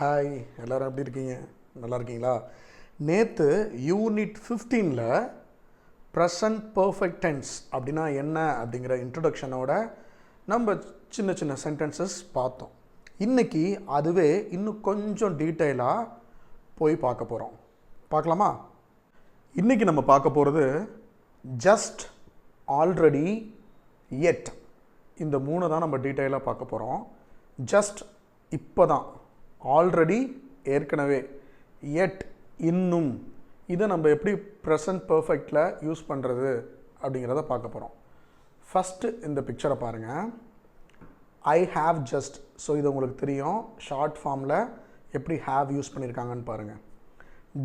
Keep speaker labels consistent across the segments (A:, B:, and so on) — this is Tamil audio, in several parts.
A: ஹாய், எல்லோரும் எப்படி இருக்கீங்க? நல்லா இருக்கீங்களா? நேற்று யூனிட் 15ல் ப்ரெசன்ட் பர்ஃபெக்ட் டென்ஸ் அப்படின்னா என்ன அப்படிங்கிற இன்ட்ரொடக்ஷனோட நம்ம சின்ன சின்ன சென்டென்சஸ் பார்த்தோம். இன்றைக்கி அதுவே இன்னும் கொஞ்சம் டீட்டெயிலாக போய் பார்க்க போகிறோம். பார்க்கலாமா? இன்றைக்கி நம்ம பார்க்க போகிறது ஜஸ்ட், ஆல்ரெடி, எட். இந்த மூணு தான் நம்ம டீட்டெயிலாக பார்க்க போகிறோம். ஜஸ்ட் இப்போ தான், ஆல்ரெடி ஏற்கனவே, எட் இன்னும். இதை நம்ம எப்படி ப்ரெசன்ட் பர்ஃபெக்டில் யூஸ் பண்ணுறது அப்படிங்கிறத பார்க்க போகிறோம். ஃபஸ்ட்டு இந்த பிக்சரை பாருங்கள். ஐ ஹாவ் ஜஸ்ட். ஸோ இது உங்களுக்கு தெரியும், ஷார்ட் ஃபார்மில் எப்படி ஹாவ் யூஸ் பண்ணியிருக்காங்கன்னு பாருங்கள்.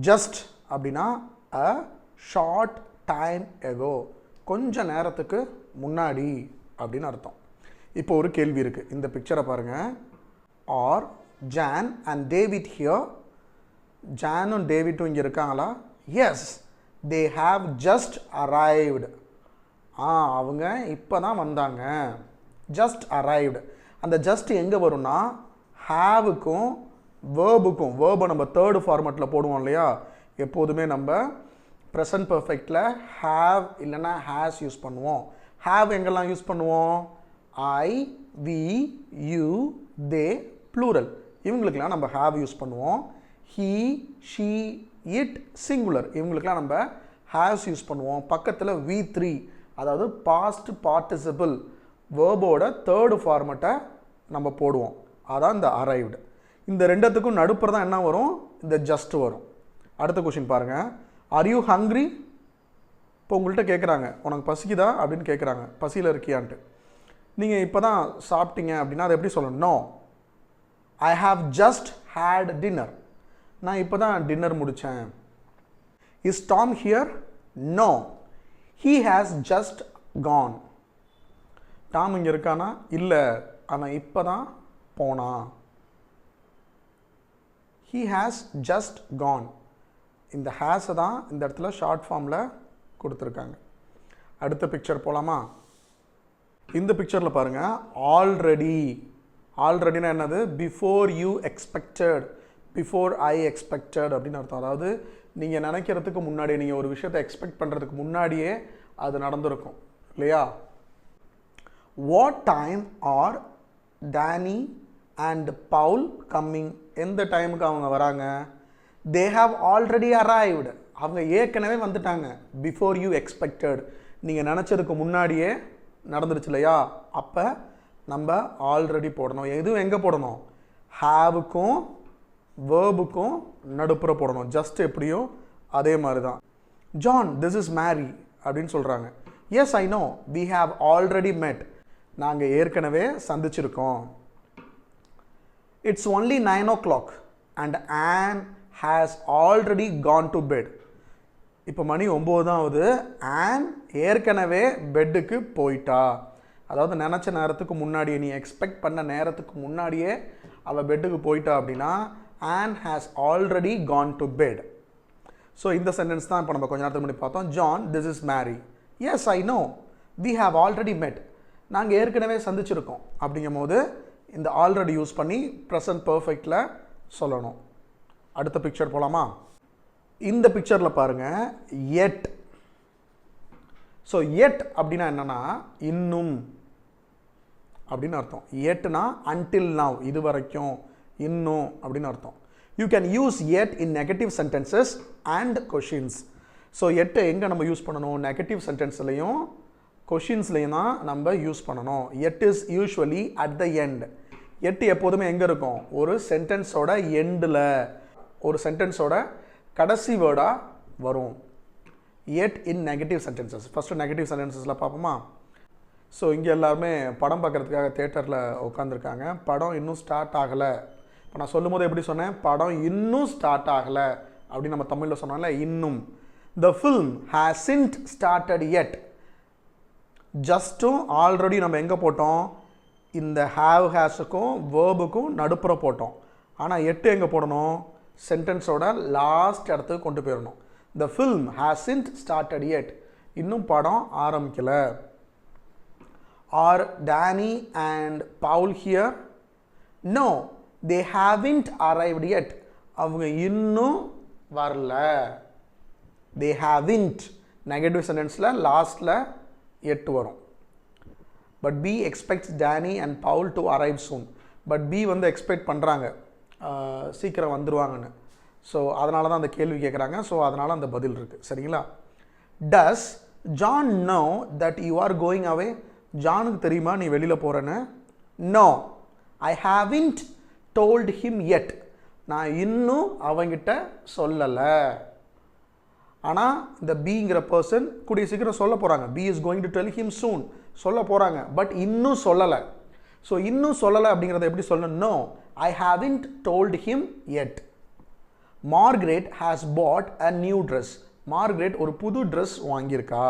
A: ஜஸ்ட் அப்படின்னா அ ஷார்ட் டைம் எகோ, கொஞ்ச நேரத்துக்கு முன்னாடி அப்படின்னு அர்த்தம். இப்போ ஒரு கேள்வி இருக்குது. இந்த பிக்சரை பாருங்கள். Are John and David here. ஜானும் டேவிட்டும் இங்கே இருக்காங்களா? Yes, they have just arrived. அவங்க இப்போ தான் வந்தாங்க. Just arrived. அந்த ஜஸ்ட் எங்கே வரும்னா ஹாவுக்கும் வேர்புக்கும். வேர்பை நம்ம தேர்டு ஃபார்மேட்டில் போடுவோம் இல்லையா? எப்போதுமே நம்ம ப்ரெசன்ட் பர்ஃபெக்டில் ஹாவ் இல்லைன்னா ஹேஸ் யூஸ் பண்ணுவோம். ஹாவ் எங்கெல்லாம் யூஸ் பண்ணுவோம்? ஐ, வி, யூ, தே, ப்ளூரல். இவங்களுக்கெல்லாம் நம்ம ஹாவ் யூஸ் பண்ணுவோம். He, she, it, singular. இவங்களுக்கெல்லாம் நம்ம ஹேஸ் யூஸ் பண்ணுவோம். பக்கத்தில் V3, அதாவது பாஸ்ட் பார்ட்டிசிபிள் வேர்போட தேர்டு ஃபார்மேட்டை நம்ம போடுவோம். அதான் இந்த அரைவ்டு. இந்த ரெண்டுத்துக்கும் நடுப்புற தான் என்ன வரும்? இந்த ஜஸ்ட் வரும். அடுத்த கொஷின் பாருங்கள். Are you hungry? இப்போ உங்கள்கிட்ட கேட்குறாங்க, உனக்கு பசிக்குதா அப்படின்னு கேட்குறாங்க. பசியில் இருக்கியான்ட்டு. நீங்கள் இப்போ தான் சாப்பிட்டீங்க அப்படின்னா அதை எப்படி சொல்லணும்? No, I have just had dinner. நான் இப்போ தான் டின்னர் முடித்தேன். Is Tom here? No, he has just gone. Tom இங்கே இருக்கானா? இல்லை, அவன் இப்போ தான் போனான். He has just gone. இந்த ஹேஸை தான் இந்த இடத்துல ஷார்ட் ஃபார்மில் கொடுத்துருக்காங்க. அடுத்த பிக்சர் போகலாமா? இந்த பிக்சரில் பாருங்கள். ஆல்ரெடி. ஆல்ரெடினா என்னது? Before you expected, before I expected அப்படின்னு அர்த்தம். அதாவது நீங்கள் நினைக்கிறதுக்கு முன்னாடியே, நீங்கள் ஒரு விஷயத்தை எக்ஸ்பெக்ட் பண்ணுறதுக்கு முன்னாடியே அது நடந்திருக்கும் இல்லையா? What time are Danny and Paul coming? எந்த டைமுக்கு அவங்க வராங்க? They have already arrived. அவங்க ஏற்கனவே வந்துட்டாங்க. பிஃபோர் யூ எக்ஸ்பெக்டட், நீங்கள் நினச்சதுக்கு முன்னாடியே நடந்துருச்சு இல்லையா? அப்போ நம்ம ஆல்ரெடி போடணும். எதுவும் எங்கே போடணும்? ஹாவுக்கும் வேர்புக்கும் நடுப்புற போடணும். ஜஸ்ட் எப்படியோ அதே மாதிரி தான். ஜான், திஸ் இஸ் மேரி அப்படின்னு சொல்கிறாங்க. Yes, I know, we have already met. நாங்கள் ஏற்கனவே சந்திச்சிருக்கோம். It's only 9 o'clock and Ann has already gone to bed. இப்போ மணி 9 தான் ஆகுது. ஆன் ஏற்கனவே பெட்டுக்கு போயிட்டா. அதாவது நினச்ச நேரத்துக்கு முன்னாடியே, நீ எக்ஸ்பெக்ட் பண்ண நேரத்துக்கு முன்னாடியே அவள் பெட்டுக்கு போயிட்டா அப்படின்னா Ann has already gone to bed. So இந்த சென்டென்ஸ் தான் இப்போ நம்ம கொஞ்ச நேரத்துக்கு முன்னாடி பார்த்தோம். John, this is Mary. Yes, I know, we have already met. நாங்கள் ஏற்கனவே சந்திச்சிருக்கோம். அப்படிங்கும் போது இந்த ஆல்ரெடி யூஸ் பண்ணி ப்ரெசன்ட் பர்ஃபெக்டில் சொல்லணும். அடுத்த பிக்சர் போகலாமா? இந்த பிக்சரில் பாருங்கள். எட். ஸோ எட் அப்படின்னா என்னென்னா இன்னும் அப்படின்னு அர்த்தம். எட்னா அன்டில் நவ், இது வரைக்கும், இன்னும் அப்படின்னு அர்த்தம். You can use yet in negative sentences and questions. So எட்டை எங்கே நம்ம யூஸ் பண்ணணும்? நெகட்டிவ் சென்டென்ஸ்லையும் கொஷின்ஸ்லையும் தான் நம்ம யூஸ் பண்ணணும். Yet is usually at the end. Yet எப்போதுமே எங்கே இருக்கும்? ஒரு சென்டென்ஸோட எண்டில், ஒரு சென்டென்ஸோட கடைசி வேர்டாக வரும். எட் in negative sentences. First negative சென்டென்சஸில் பார்ப்போமா? ஸோ இங்கே எல்லாருமே படம் பார்க்குறதுக்காக தேட்டரில் உட்காந்துருக்காங்க. படம் இன்னும் ஸ்டார்ட் ஆகலை. இப்போ நான் சொல்லும் போது எப்படி சொன்னேன்? படம் இன்னும் ஸ்டார்ட் ஆகலை அப்படின்னு நம்ம தமிழில் சொன்னால இன்னும். The film hasn't started yet. ஜஸ்ட்டும் ஆல்ரெடி நம்ம எங்கே போட்டோம்? இந்த ஹேவ் ஹேஸுக்கும் வேர்புக்கும் நடுப்புற போட்டோம். ஆனால் எட்டு எங்கே போடணும்? சென்டென்ஸோட லாஸ்ட் இடத்துக்கு கொண்டு போயிடணும். The film hasn't started yet. இன்னும் படம் ஆரம்பிக்கலை. Are Danny and Paul here? No, they haven't arrived yet. அவங்க இன்னும் வரல. they haven't நெகட்டிவ் சென்டென்ஸில் லாஸ்ட்டில் எட்டு வரும். But B expects Danny and Paul to arrive soon. But B வந்து எக்ஸ்பெக்ட் பண்ணுறாங்க சீக்கிரம் வந்துடுவாங்கன்னு. ஸோ அதனால தான் அந்த கேள்வி கேட்குறாங்க. ஸோ அதனால் அந்த பதில் இருக்குது. சரிங்களா? Does John know that you are going away. ஜானுக்கு தெரியுமா நீ வெளியில் போகிறேன்னு? No, I haven't told him yet. நான் இன்னும் அவங்கிட்ட சொல்லலை. ஆனால் இந்த பிங்கிற பர்சன் கூடிய சீக்கிரம் சொல்ல போகிறாங்க. B is going to tell him soon, சொல்ல போகிறாங்க. பட் இன்னும் சொல்லலை. ஸோ இன்னும் சொல்லலை அப்படிங்கிறத எப்படி சொல்லணும்? No, I haven't told him yet. Margaret has bought a new dress. Margaret ஒரு புது ட்ரெஸ் வாங்கியிருக்கா.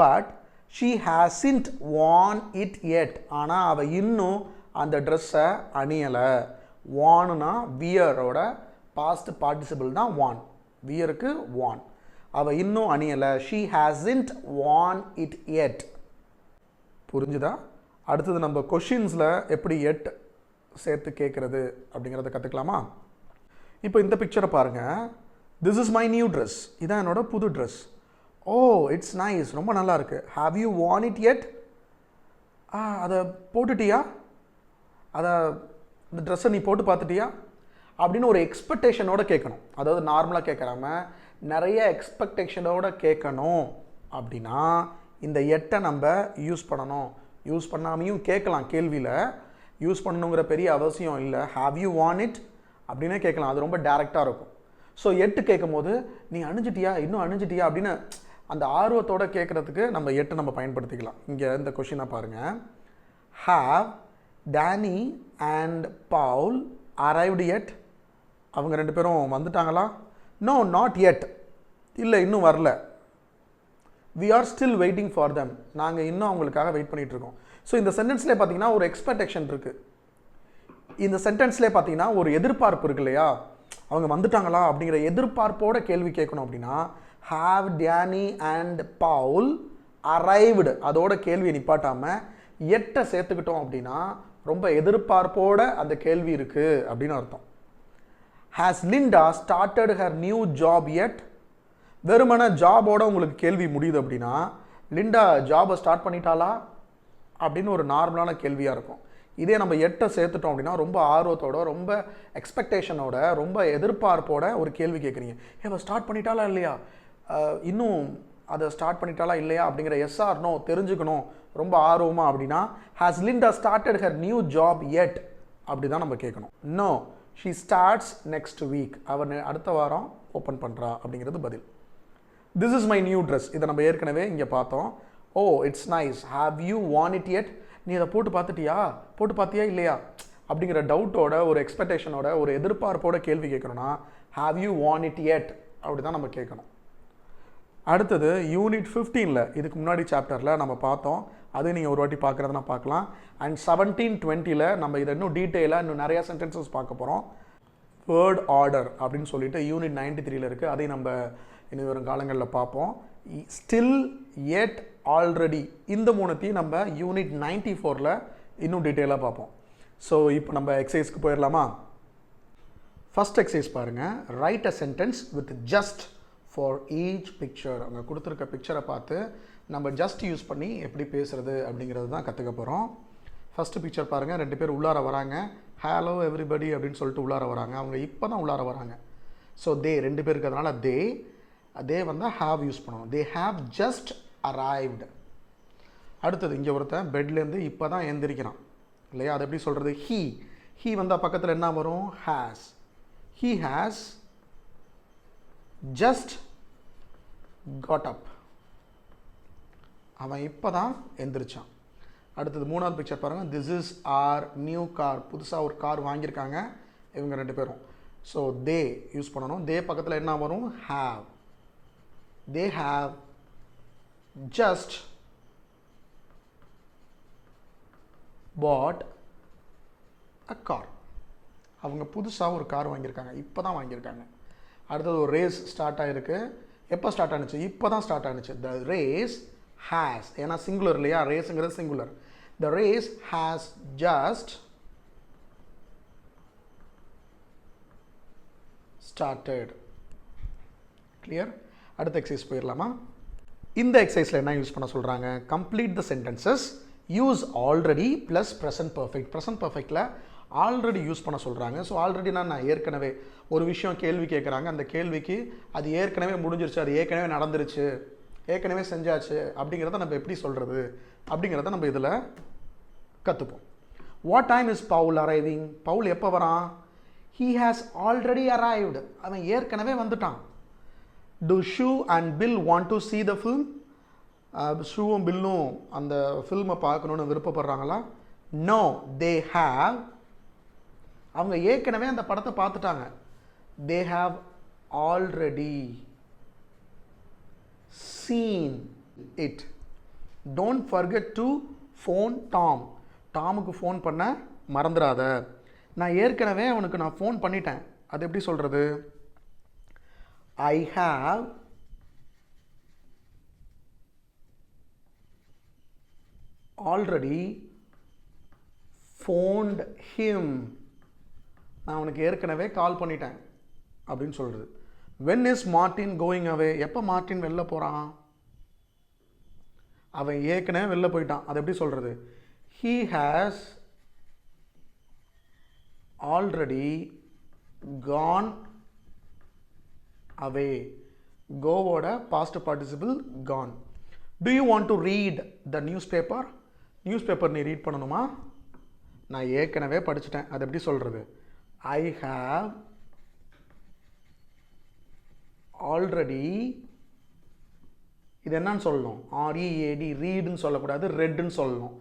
A: But she hasn't worn it yet. ஆனால் அவள் இன்னும் அந்த ட்ரெஸ்ஸை அணியலை. வான்னா வியரோட பாஸ்ட் பார்ட்டிசிபிள் தான் வான். வியருக்கு வான். அவள் இன்னும் அணியலை. ஷீ ஹாசின்ட் வான் இட் எட். புரிஞ்சுதா? அடுத்தது நம்ம கொஷின்ஸில் எப்படி எட் சேர்த்து கேட்குறது அப்படிங்கிறத கற்றுக்கலாமா? இப்போ இந்த பிக்சரை பாருங்கள். This is my new dress. இதான் என்னோட புது ட்ரெஸ். ஓ, இட்ஸ் நைஸ், ரொம்ப நல்லா இருக்கு. ஹாவ் யூ வான் இட் எட்? அதை போட்டுட்டியா? அதை இந்த ட்ரெஸ்ஸை நீ போட்டு பார்த்துட்டியா அப்படின்னு ஒரு எக்ஸ்பெக்டேஷனோட கேட்கணும். அதாவது நார்மலாக கேட்குறாம நிறைய எக்ஸ்பெக்டேஷனோட கேட்கணும். அப்படின்னா இந்த எட்டை நம்ம யூஸ் பண்ணணும். யூஸ் பண்ணாமையும் கேட்கலாம். கேள்வியில் யூஸ் பண்ணணுங்கிற பெரிய அவசியம் இல்லை. ஹாவ் யூ வான் இட் அப்படின்னே கேட்கலாம். அது ரொம்ப டேரெக்டாக இருக்கும். ஸோ எட்டு கேட்கும் போது நீ அணிஞ்சிட்டியா, இன்னும் அணிஞ்சிட்டியா அப்படின்னு அந்த ஆர்வத்தோடு கேட்குறதுக்கு நம்ம எட்டு நம்ம பயன்படுத்திக்கலாம். இங்கே இந்த கொஷினை பாருங்கள். Have Danny and Paul arrived yet. அவங்க ரெண்டு பேரும் வந்துட்டாங்களா? No, not yet. இல்லை, இன்னும் வரல. We are still waiting for them. நாங்கள் இன்னும் அவங்களுக்காக வெயிட் பண்ணிகிட்டு இருக்கோம். ஸோ இந்த சென்டென்ஸ்லேயே பார்த்தீங்கன்னா ஒரு எக்ஸ்பெக்டேஷன் இருக்குது. இந்த சென்டென்ஸ்லேயே பார்த்தீங்கன்னா ஒரு எதிர்பார்ப்பு இருக்கு இல்லையா? அவங்க வந்துட்டாங்களா அப்படிங்கிற எதிர்பார்ப்போட கேள்வி கேட்கணும். அப்படின்னா have Danny and Paul arrived அதோட கேள்வியை நிப்பாட்டாமல் எட்டை சேர்த்துக்கிட்டோம் அப்படின்னா ரொம்ப எதிர்பார்ப்போட அந்த கேள்வி இருக்குது அப்படின்னு அர்த்தம். Has Linda started her new job yet? வெறுமன ஜாபோட உங்களுக்கு கேள்வி முடியுது அப்படின்னா லிண்டா ஜாபை ஸ்டார்ட் பண்ணிட்டாளா அப்படின்னு ஒரு நார்மலான கேள்வியாக இருக்கும். இதே நம்ம எட்டை சேர்த்துட்டோம் அப்படின்னா ரொம்ப ஆர்வத்தோட, ரொம்ப எக்ஸ்பெக்டேஷனோட, ரொம்ப எதிர்பார்ப்போட ஒரு கேள்வி கேட்குறீங்க. ஏவ ஸ்டார்ட் பண்ணிட்டாலா இல்லையா, இன்னும் அதை ஸ்டார்ட் பண்ணிட்டாலா இல்லையா அப்படிங்கிற எஸ் ஆர் நோ தெரிஞ்சுக்கணும் ரொம்ப ஆர்வமாக. அப்படின்னா has Linda started her new job yet அப்படி தான் நம்ம கேட்கணும். No, she starts next week. அவன் அடுத்த வாரம் ஓப்பன் பண்ணுறா அப்படிங்கிறது பதில். This is my new dress. இதை நம்ம ஏற்கனவே இங்கே பார்த்தோம். Oh, it's nice. Have you worn it yet? நீ அதை போட்டு பார்த்துட்டியா, போட்டு பார்த்தியா இல்லையா அப்படிங்கிற டவுட்டோட, ஒரு எக்ஸ்பெக்டேஷனோட, ஒரு எதிர்பார்ப்போட கேள்வி கேட்கணும்னா ஹாவ் யூ வான் இட் எட் அப்படி தான் நம்ம கேட்கணும். அடுத்தது யூனிட் 15ல் இதுக்கு முன்னாடி சாப்டரில் நம்ம பார்த்தோம். அது நீங்கள் ஒரு வாட்டி பார்க்குறதுனா பார்க்கலாம். அண்ட் 17-20ல் நம்ம இதை இன்னும் டீட்டெயிலாக இன்னும் நிறையா சென்டென்சஸ் பார்க்க போகிறோம். வேர்ட் ஆர்டர் அப்படின்னு சொல்லிட்டு யூனிட் 93ல் இருக்குது. அதையும் நம்ம இனி வரும் காலங்களில் பார்ப்போம். ஸ்டில், எட், ஆல்ரெடி இந்த மூணுத்தையும் நம்ம யூனிட் 94ல் இன்னும் டீட்டெயிலாக பார்ப்போம். ஸோ இப்போ நம்ம எக்ஸசைஸ்க்கு போயிடலாமா? ஃபஸ்ட் எக்ஸசைஸ் பாருங்கள். Right a sentence with just for each picture. அவங்க கொடுத்துருக்க பிக்சரை பார்த்து நம்ம ஜஸ்ட் யூஸ் பண்ணி எப்படி பேசுகிறது அப்படிங்கிறது தான் கற்றுக்க போகிறோம். ஃபஸ்ட்டு பிக்சர் பாருங்கள். ரெண்டு பேர் உள்ளார வராங்க. ஹலோ எவ்ரிபடி அப்படின்னு சொல்லிட்டு உள்ளார வராங்க. அவங்க இப்போ தான் உள்ளார வராங்க. ஸோ தே ரெண்டு பேர் இருக்கிறதுனால தே வந்து ஹாவ் யூஸ் பண்ணணும். தே ஹாவ் ஜஸ்ட் அரைவ்டு. அடுத்தது இங்கே ஒருத்தன் பெட்லேருந்து இப்போ தான் எழுந்திரிக்கிறான் இல்லையா? அது எப்படி சொல்கிறது? ஹீ வந்தால் பக்கத்தில் என்ன வரும்? Has. He has just got up. அவன் இப்போ தான் எந்திரிச்சான். அடுத்தது மூணாவது பிக்சர் பாருங்கள். This is our new car. புதுசாக ஒரு கார் வாங்கியிருக்காங்க இவங்க ரெண்டு பேரும். ஸோ தே யூஸ் பண்ணணும். தே பக்கத்தில் என்ன வரும்? Have. They have just bought a car. அவங்க புதுசாக ஒரு கார் வாங்கியிருக்காங்க, இப்போ தான் வாங்கியிருக்காங்க. அடுத்தது ஒரு ரேஸ் ஸ்டார்ட் ஆகிருக்கு. எப்போ ஸ்டார்ட் ஆனிச்சு? இப்போ தான் ஸ்டார்ட் ஆனிச்சு. த ரேஸ் ஹேஸ், ஏன்னா சிங்குலர் இல்லையா? ரேஸுங்கிறது singular. The race has just started. Clear? அடுத்த எக்ஸசைஸ் போயிடலாமா? இந்த எக்ஸசைஸில் என்ன யூஸ் பண்ண சொல்கிறாங்க? Complete the sentences use already plus present perfect. Present பர்ஃபெக்டில் ஆல்ரெடி யூஸ் பண்ண சொல்கிறாங்க. ஸோ ஆல்ரெடினா நான் ஏற்கனவே ஒரு விஷயம் கேள்வி கேட்குறாங்க, அந்த கேள்விக்கு அது ஏற்கனவே முடிஞ்சிருச்சு, அது ஏற்கனவே நடந்துருச்சு, ஏற்கனவே செஞ்சாச்சு அப்படிங்கிறத நம்ம எப்படி சொல்கிறது அப்படிங்கிறத நம்ம இதில் கற்றுப்போம். What time is Paul arriving? Paul எப்போ வரான்? He has already arrived. அவன் ஏற்கனவே வந்துட்டான். Do Sue and Bill want to see the film? ஷூவும் பில்லும் அந்த ஃபில்மை பார்க்கணுன்னு விருப்பப்படுறாங்களா? No, they have. அவங்க ஏற்கனவே அந்த படத்தை பார்த்துட்டாங்க. They have already seen it. Don't forget to phone Tom. டாமுக்கு ஃபோன் பண்ண மறந்துடாத. நான் ஏற்கனவே அவனுக்கு நான் ஃபோன் பண்ணிட்டேன். அது எப்படி சொல்கிறது? I have already phoned him. நான் அவனுக்கு ஏற்கனவே கால் பண்ணிட்டேன் அப்படின்னு சொல்கிறது. When is Martin going away? எப்போ மார்ட்டின் வெளில போகிறான்? அவன் ஏற்கனவே வெளில போயிட்டான். அது எப்படி சொல்கிறது? He has already gone away. Goவோட past participle gone. Do you want to read the newspaper? newspaper நீ ரீட் பண்ணணுமா? நான் ஏற்கனவே படிச்சிட்டேன். அது எப்படி சொல்கிறது? I have already. இது என்னன்னு சொல்லணும்? READ, ரீடுன்னு சொல்லக்கூடாது, ரெட்டுன்னு சொல்லணும்.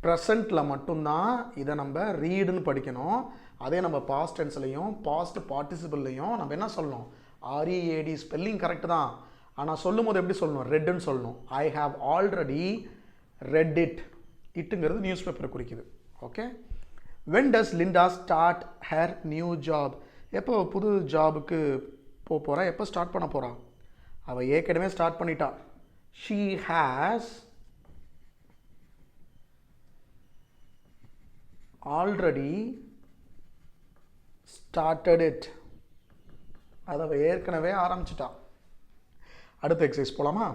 A: ப்ரெசண்ட்டில் மட்டும்தான் இதை நம்ம ரீடுன்னு படிக்கணும். அதே நம்ம பாஸ்ட் டென்ஸ்லையும் பாஸ்ட் பார்ட்டிசிபிள்லையும் நம்ம என்ன சொல்லணும்? READ. ஸ்பெல்லிங் கரெக்டு தான், ஆனால் சொல்லும் போது எப்படி சொல்லணும்? ரெட்டுன்னு சொல்லணும். I have already read it. இட்டுங்கிறது நியூஸ் பேப்பரை குறிக்குது. Okay. When does Linda start her new job? எப்போ புது ஜாபுக்கு போகிறா? எப்போ ஸ்டார்ட் பண்ண போகிறா? அவள் ஏற்கனவே ஸ்டார்ட் பண்ணிட்டா. She has already started it. அதை அவள் ஏற்கனவே ஆரம்பிச்சிட்டா. அடுத்த எக்ஸசைஸ் போகலாமா?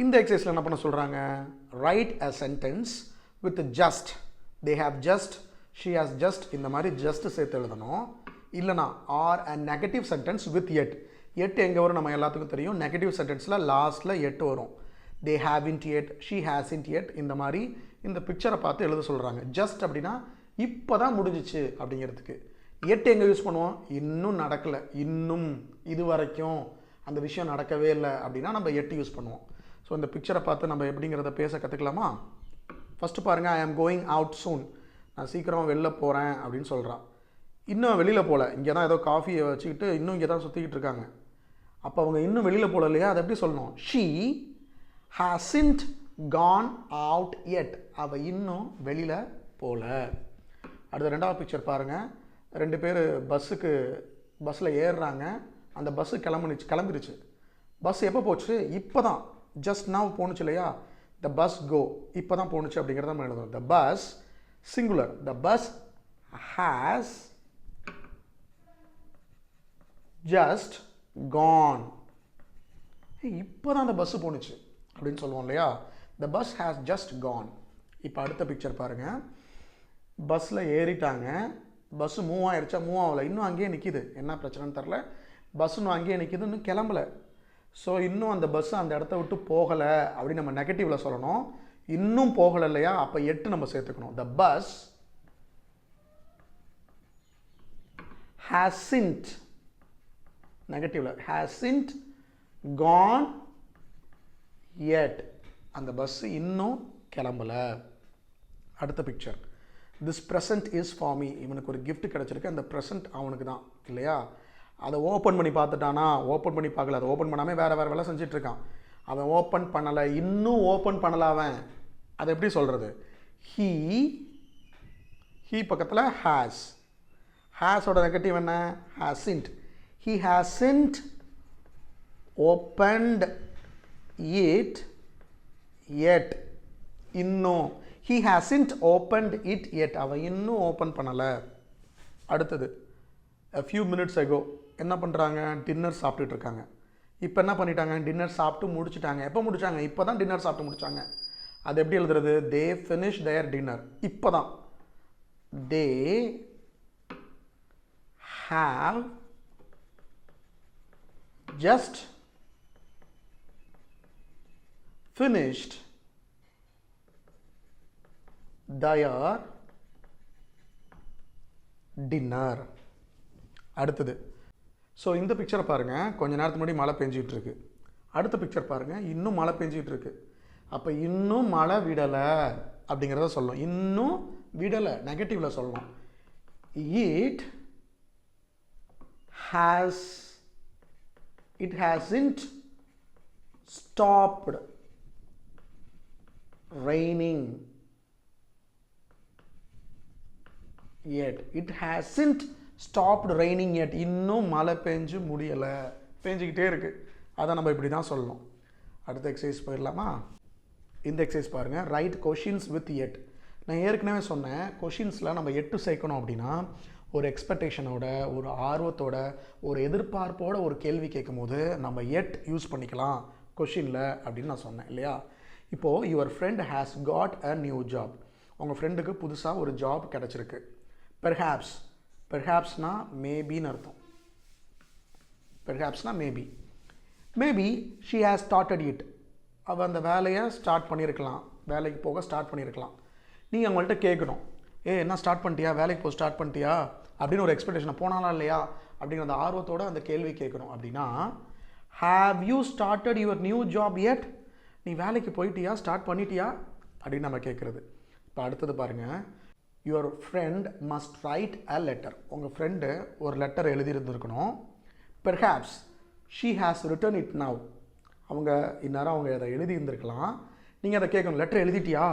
A: இந்த எக்ஸசைஸில் என்ன பண்ண சொல்கிறாங்க? Write a sentence with just. They have just, she has just, இந்த மாதிரி ஜஸ்ட் சேர்த்து எழுதணும். இல்லைனா or a negative sentence with yet. Yet எங்கே வரும் நம்ம எல்லாத்துக்கும் தெரியும். நெகட்டிவ் சென்டென்ஸில் லாஸ்ட்டில் எட்டு வரும். தே ஹேவ்இன்ட் எட், ஷீ ஹேஸ்இன்ட் எட். இந்த மாதிரி இந்த பிக்சரை பார்த்து எழுத சொல்கிறாங்க. ஜஸ்ட் அப்படின்னா இப்போ தான் முடிஞ்சிச்சு அப்படிங்கிறதுக்கு. எட் எங்கே யூஸ் பண்ணுவோம்? இன்னும் நடக்கலை, இன்னும், இது வரைக்கும் அந்த விஷயம் நடக்கவே இல்லை அப்படின்னா நம்ம எட்டு யூஸ் பண்ணுவோம். ஸோ இந்த பிக்சரை பார்த்து நம்ம எப்படிங்கிறத பேச கற்றுக்கலாமா? ஃபஸ்ட்டு பாருங்கள். ஐ ஆம் கோயிங் அவுட் சூன். நான் சீக்கிரமாக வெளில போகிறேன் அப்படின்னு சொல்கிறான். இன்னும் வெளியில் போகல, இங்கே தான் ஏதோ காஃபியை வச்சுக்கிட்டு இன்னும் இங்கே தான் சுற்றிக்கிட்டு இருக்காங்க. அப்போ அவங்க இன்னும் வெளியில் போகல இல்லையா? அதை எப்படி சொல்லணும்? ஷீ ஹாஸ்ன்ட் கான் அவுட் எட். அவள் இன்னும் வெளியில் போகல. அடுத்த ரெண்டாவது பிக்சர் பாருங்கள். ரெண்டு பேர் பஸ்ஸில் ஏறுறாங்க. அந்த பஸ்ஸு கிளம்பிடுச்சு. பஸ் எப்போ போச்சு? இப்போ தான், ஜஸ்ட் நவ் போணுச்சு இல்லையா? த பஸ் கோ, இப்போ தான் போணுச்சு அப்படிங்கிறத நம்ம எழுதணும். The bus singular. The bus has just gone. இப்போ தான் அந்த பஸ்ஸு போணுச்சு அப்படின்னு சொல்லுவோம் இல்லையா? The bus has just gone. இப்போ அடுத்த பிக்சர் பாருங்கள். பஸ்ஸில் ஏறிட்டாங்க. பஸ்ஸு மூவ் ஆகிடுச்சா? மூவ் ஆகலை, இன்னும் அங்கேயே நிற்கிது. என்ன பிரச்சனைன்னு தெரில. பஸ் இன்னும் அங்கேயே நிற்கிது, இன்னும் கிளம்பலை. ஸோ இன்னும் அந்த பஸ்ஸு அந்த இடத்த விட்டு போகலை அப்படின்னு நம்ம நெகட்டிவில் சொல்லணும். இன்னும் போகலை இல்லையா? அப்போ எட்டு நம்ம சேர்த்துக்கணும். த பஸ் ஹேஸ்ன்ட், நெகட்டிவில் ஹேஸ்ன்ட் கான் எட். அந்த பஸ்ஸு இன்னும் கிளம்பலை. அடுத்த picture. This present is for me. இவனுக்கு ஒரு கிஃப்ட் கிடச்சிருக்கு. அந்த ப்ரெசன்ட் அவனுக்கு தான் இல்லையா? அதை ஓப்பன் பண்ணி பார்த்துட்டானா? ஓப்பன் பண்ணி பார்க்கல. அதை ஓப்பன் பண்ணாமல் வேறு வேலை செஞ்சிட்ருக்கான். அவன் ஓப்பன் பண்ணலை, இன்னும் ஓப்பன் பண்ணலை அவன். அதை எப்படி சொல்கிறது? ஹீ பக்கத்தில் ஹேஸ். ஹேஸோட நெகட்டிவ் என்ன? Hasn't. He hasn't opened it yet. இன்னும். He hasn't opened it yet. அவன் இன்னும் ஓப்பன் பண்ணலை. அடுத்தது a few minutes ago என்ன பண்ணுறாங்க, டின்னர் சாப்பிட்டுட்டு இருக்காங்க. இப்போ என்ன பண்ணிட்டாங்க, டின்னர் சாப்பிட்டு முடிச்சுட்டாங்க. எப்போ முடிச்சாங்க, இப்போ தான் டின்னர் சாப்பிட்டு முடிச்சாங்க. அது எப்படி எழுதுறது, they finished their dinner. இப்போ தான் they have just finished their dinner. அடுத்தது, ஸோ இந்த பிக்சரை பாருங்கள், கொஞ்ச நேரத்துக்கு முன்னாடி மழை பெஞ்சிக்கிட்டு இருக்கு. அடுத்த பிக்சர் பாருங்கள், இன்னும் மழை பெஞ்சிக்கிட்டு இருக்கு. அப்போ இன்னும் மழை விடலை அப்படிங்கிறத சொல்லணும். இன்னும் விடலை நெகட்டிவில் சொல்லணும். it hasn't stopped raining yet. It hasn't stopped raining yet. இன்னும் மழை பெஞ்சு முடியலை, பெஞ்சிக்கிட்டே இருக்கு. அதை நம்ம இப்படி தான் சொல்லணும். அடுத்த எக்ஸசைஸ் போயிடலாமா? இந்த எக்ஸசைஸ் பாருங்கள், ரைட் கொஷின்ஸ் வித் எட். நான் ஏற்கனவே சொன்னேன், கொஷின்ஸில் நம்ம எட்டு சேர்க்கணும் அப்படின்னா ஒரு எக்ஸ்பெக்டேஷனோட, ஒரு ஆர்வத்தோட, ஒரு எதிர்பார்ப்போட ஒரு கேள்வி கேட்கும் போது நம்ம எட் யூஸ் பண்ணிக்கலாம் கொஷினில் அப்படின்னு நான் சொன்னேன் இல்லையா? இப்போது your friend has got a new job. உங்கள் ஃப்ரெண்டுக்கு புதுசாக ஒரு ஜாப் கிடச்சிருக்கு. பெர்ஹாப்ஸ்னா மேபின்னு அர்த்தம். பெர்ஹாப்ஸ்னா maybe she has started it. அவள் அந்த வேலையை ஸ்டார்ட் பண்ணியிருக்கலாம், வேலைக்கு போக ஸ்டார்ட் பண்ணியிருக்கலாம். நீங்கள் அவங்கள்ட்ட கேட்கணும், என்ன ஸ்டார்ட் பண்ணிட்டியா, வேலைக்கு போக ஸ்டார்ட் பண்ணிட்டியா அப்படின்னு ஒரு எக்ஸ்பெக்டேஷனை, போனாலா இல்லையா அப்படிங்கிற அந்த ஆர்வத்தோடு அந்த கேள்வி கேட்கணும். அப்படின்னா have you started your new job yet? நீ வேலைக்கு போயிட்டியா, ஸ்டார்ட் பண்ணிட்டியா அப்படின்னு நம்ம கேட்குறது. இப்போ அடுத்தது பாருங்கள், your friend must write a letter. உங்கள் ஃப்ரெண்டு ஒரு லெட்டர் எழுதியிருந்துருக்கணும். Perhaps she has written it now. அவங்க இந்நேரம் அவங்க அதை எழுதியிருந்திருக்கலாம். நீங்கள் அதை கேட்கணும், லெட்டர் எழுதிட்டியா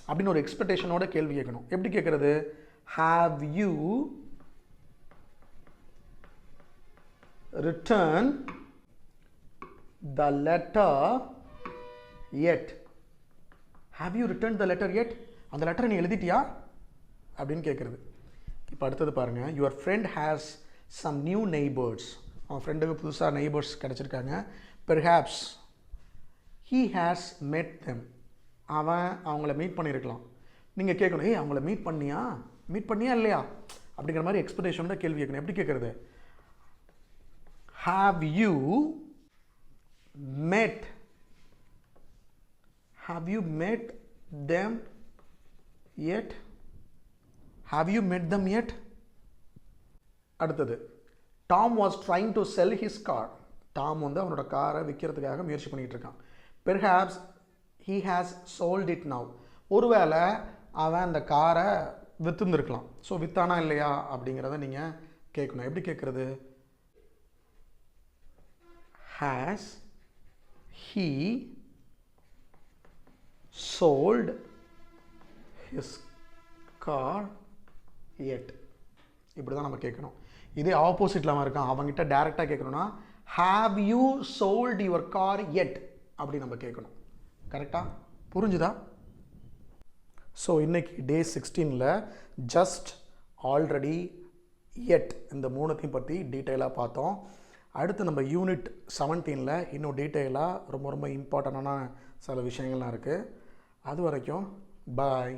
A: அப்படின்னு ஒரு எக்ஸ்பெக்டேஷனோட கேள்வி கேட்கணும். எப்படி கேட்குறது, have you written the letter yet? Have you written the letter yet? அந்த லெட்டரை நீ எழுதிட்டியா அப்படின்னு கேட்குறது. இப்போ அடுத்தது பாருங்கள், your friend has some new neighbours. அவன் ஃப்ரெண்டுக்கு புதுசாக நெய்பர்ஸ் கிடச்சிருக்காங்க. Perhaps he has met them. அவங்கள மீட் பண்ணியிருக்கலாம். நீங்கள் கேட்கணும், அவங்கள மீட் பண்ணியா இல்லையா அப்படிங்கிற மாதிரி எக்ஸ்பெக்டேஷனோட கேள்வி கேட்கணும். எப்படி கேட்குறது, have you met them yet? அடுத்தது, Tom was trying to sell his car. Tom வந்து அவனோட காரை விற்கிறதுக்காக முயற்சி பண்ணிகிட்டு இருக்கான். Perhaps he has sold it now. ஒருவேளை அவன் அந்த காரை விற்றுந்துருக்கலாம். ஸோ விற்றானா இல்லையா அப்படிங்கிறத நீங்கள் கேட்கணும். எப்படி கேட்குறது, has he sold his car yet? இப்படி தான் நம்ம கேட்கணும். இதே ஆப்போசிட்டில் அவன் இருக்கான், அவங்ககிட்ட டேரெக்டாக கேட்கணும்னா have you sold your car yet அப்படி நம்ம கேட்கணும். கரெக்டாக புரிஞ்சுதா? ஸோ இன்றைக்கி டே 16ல் ஜஸ்ட், ஆல்ரெடி, எட் இந்த மூணுத்தையும் பற்றி டீட்டெயிலாக பார்த்தோம். அடுத்து நம்ம யூனிட் 17ல் இன்னும் டீட்டெயிலாக ரொம்ப இம்பார்ட்டண்டான சில விஷயங்கள்லாம் இருக்குது. அது வரைக்கும் பாய்.